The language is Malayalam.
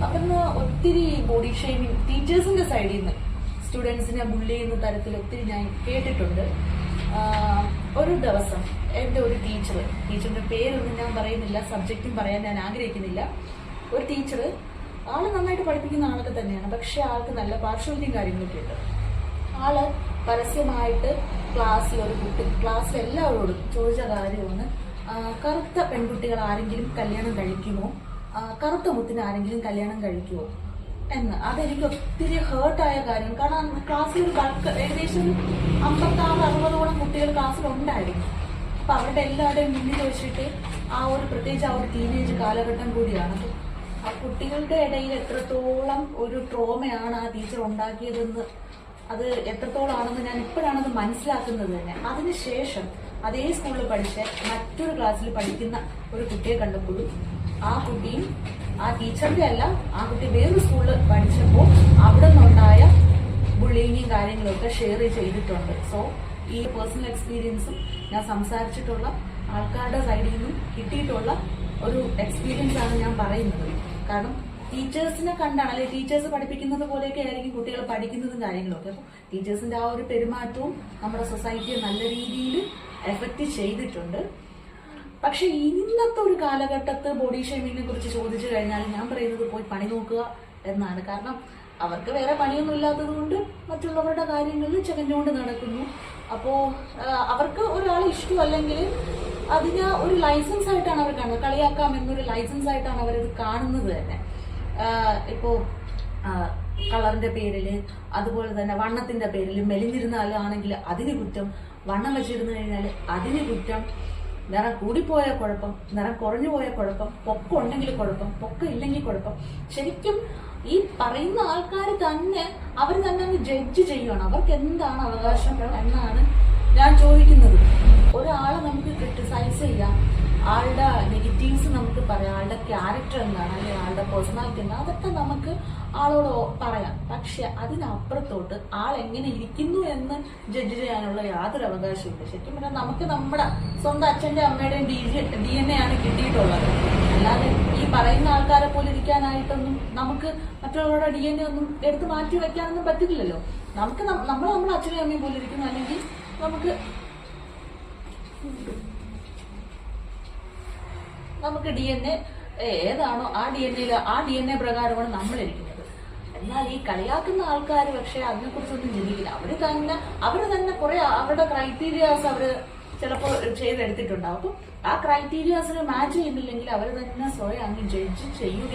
അവിടുന്ന് ഒത്തിരി ബോഡി ഷെയ്മിങ് ടീച്ചേഴ്സിന്റെ സൈഡിൽ നിന്ന് സ്റ്റുഡൻസിനെ ബുള്ളി ചെയ്യുന്ന തരത്തിൽ ഒത്തിരി ഞാൻ കേട്ടിട്ടുണ്ട്. ഒരു ദിവസം എന്റെ ഒരു ടീച്ചറിന്റെ പേരൊന്നും ഞാൻ പറയുന്നില്ല, സബ്ജക്റ്റും പറയാൻ ഞാൻ ആഗ്രഹിക്കുന്നില്ല. ഒരു ടീച്ചർ, ആള് നന്നായിട്ട് പഠിപ്പിക്കുന്ന ആളൊക്കെ തന്നെയാണ്, പക്ഷെ ആൾക്ക് നല്ല പാർശ്വത്യം കാര്യങ്ങളൊക്കെ ഉണ്ട്. ആള് പരസ്യമായിട്ട് ക്ലാസ്സിൽ എല്ലാവരോടും ചോദിച്ച കാര്യമാണ്, കറുത്ത പെൺകുട്ടികൾ ആരെങ്കിലും കല്യാണം കഴിക്കുമോ, കറുത്ത മുത്തിന് ആരെങ്കിലും കല്യാണം കഴിക്കുമോ എന്ന്. അതെനിക്ക് ഒത്തിരി ഹേർട്ടായ കാര്യം. കാരണം ക്ലാസ്സിൽ ഏകദേശം 56-60ഓളം കുട്ടികൾ ക്ലാസ്സിലുണ്ടായിരുന്നു. അപ്പൊ അവരുടെ എല്ലാവരുടെയും മുന്നിൽ വെച്ചിട്ട് പ്രത്യേകിച്ച് ആ ഒരു ടീനേജ് കാലഘട്ടം കൂടിയാണ്. ആ കുട്ടികളുടെ ഇടയിൽ എത്രത്തോളം ഒരു ട്രോമയാണ് ആ ടീച്ചർ ഉണ്ടാക്കിയതെന്ന്, അത് എത്രത്തോളാണെന്ന് ഞാൻ ഇപ്പോഴാണത് മനസ്സിലാക്കുന്നത് തന്നെ. അതിനുശേഷം അതേ സ്കൂളിൽ പഠിച്ച മറ്റൊരു ക്ലാസ്സിൽ പഠിക്കുന്ന ഒരു കുട്ടിയെ കണ്ടപ്പോഴും ആ കുട്ടിയും ആ ടീച്ചറിന്റെ അല്ല, ആ കുട്ടി വേറൊരു സ്കൂളിൽ പഠിച്ചപ്പോൾ അവിടെ നിന്നുണ്ടായ ബുള്ളിങ്ങും കാര്യങ്ങളൊക്കെ ഷെയർ ചെയ്തിട്ടുണ്ട്. സോ ഈ പേഴ്സണൽ എക്സ്പീരിയൻസും ഞാൻ സംസാരിച്ചിട്ടുള്ള ആൾക്കാരുടെ സൈഡിൽ നിന്നും കിട്ടിയിട്ടുള്ള ഒരു എക്സ്പീരിയൻസ് ആണ് ഞാൻ പറയുന്നത്. കാരണം ടീച്ചേഴ്സിനെ കണ്ടാണ്, അല്ലെങ്കിൽ ടീച്ചേഴ്സ് പഠിപ്പിക്കുന്നത് പോലെയൊക്കെ ആയിരിക്കും കുട്ടികൾ പഠിക്കുന്നതും കാര്യങ്ങളൊക്കെ. അപ്പോൾ ടീച്ചേഴ്സിന്റെ ആ ഒരു പെരുമാറ്റവും നമ്മുടെ സൊസൈറ്റിയെ നല്ല രീതിയിൽ എഫക്റ്റ് ചെയ്തിട്ടുണ്ട്. പക്ഷെ ഇന്നത്തെ ഒരു കാലഘട്ടത്ത് ബോഡി ഷേമിങ്ങിനെ കുറിച്ച് ചോദിച്ചു കഴിഞ്ഞാൽ ഞാൻ പറയുന്നത് പോയി പണി നോക്കുക എന്നാണ്. കാരണം അവർക്ക് വേറെ പണിയൊന്നും ഇല്ലാത്തത് കൊണ്ട് മറ്റുള്ളവരുടെ കാര്യങ്ങളിൽ ചെകഞ്ഞുകൊണ്ട് നടക്കുന്നു. അപ്പോ അവർക്ക് ഒരാളെ ഇഷ്ടമല്ലെങ്കിൽ അതിന് ഒരു ലൈസൻസ് ആയിട്ടാണ് അവർ കാണുന്നത്, കളിയാക്കാം എന്നൊരു ലൈസൻസ് ആയിട്ടാണ് അവരത് കാണുന്നത് തന്നെ. ഇപ്പോ കളറിന്റെ പേരില്, അതുപോലെ തന്നെ വണ്ണത്തിന്റെ പേരില്, മെലിഞ്ഞിരുന്നാലാണെങ്കിൽ അതിന് കുറ്റം, വണ്ണം വെച്ചിരുന്നു കഴിഞ്ഞാൽ അതിന് കുറ്റം, നിറം കൂടിപ്പോയ കുഴപ്പം, നിറം കുറഞ്ഞു പോയ കുഴപ്പം, പൊക്കം ഉണ്ടെങ്കിൽ കുഴപ്പം, പൊക്കം ഇല്ലെങ്കിൽ കുഴപ്പം. ശരിക്കും ഈ പറയുന്ന ആൾക്കാർ തന്നെ അവർ തന്നെ അങ്ങ് ജഡ്ജ് ചെയ്യുകയാണ്. അവർക്ക് എന്താണ് അവകാശം എന്നാണ് ഞാൻ ചോദിക്കുന്നത്. ഒരാളെ നമുക്ക് ക്രിട്ടിസൈസ് ചെയ്യാം, ആളുടെ നെഗറ്റീവ്സ് നമുക്ക് പറയാം, ആളുടെ ക്യാരക്ടർ എന്താണ്, അല്ലെങ്കിൽ ആളുടെ പേഴ്സണാലിറ്റി എന്താണ്, അതൊക്കെ നമുക്ക് ആളോട് പറയാം. പക്ഷെ അതിനപ്പുറത്തോട്ട് ആൾ എങ്ങനെ ഇരിക്കുന്നു എന്ന് ജഡ്ജ് ചെയ്യാനുള്ള യാതൊരു അവകാശമില്ല. ശരിക്കും പറഞ്ഞാൽ നമുക്ക് നമ്മുടെ സ്വന്തം അച്ഛന്റെ അമ്മയുടെയും DNA ആണ് കിട്ടിയിട്ടുള്ളത്. അല്ലാതെ ഈ പറയുന്ന ആൾക്കാരെ പോലെ ഇരിക്കാനായിട്ടൊന്നും നമുക്ക് മറ്റുള്ളവരുടെ DNA ഒന്നും എടുത്ത് മാറ്റി വെക്കാനൊന്നും പറ്റില്ലല്ലോ. നമുക്ക് നമ്മുടെ അച്ഛനെയും അമ്മയും പോലെ ഇരിക്കുന്നു, അല്ലെങ്കിൽ നമുക്ക് DNA ഏതാണോ ആ DNA പ്രകാരമാണ് നമ്മളിരിക്കുന്നത്. എന്നാൽ ഈ കളിയാക്കുന്ന ആൾക്കാർ പക്ഷെ അതിനെക്കുറിച്ചൊന്നും ചിന്തിക്കില്ല. അവര് തന്നെ കുറെ അവരുടെ ക്രൈറ്റീരിയാസ് അവര് ചിലപ്പോൾ ചെയ്തെടുത്തിട്ടുണ്ടാവും. അപ്പം ആ ക്രൈറ്റീരിയാസിന് മാച്ച് ചെയ്യുന്നില്ലെങ്കിൽ അവർ തന്നെ സ്വയം അങ്ങ് ജഡ്ജ് ചെയ്യുക.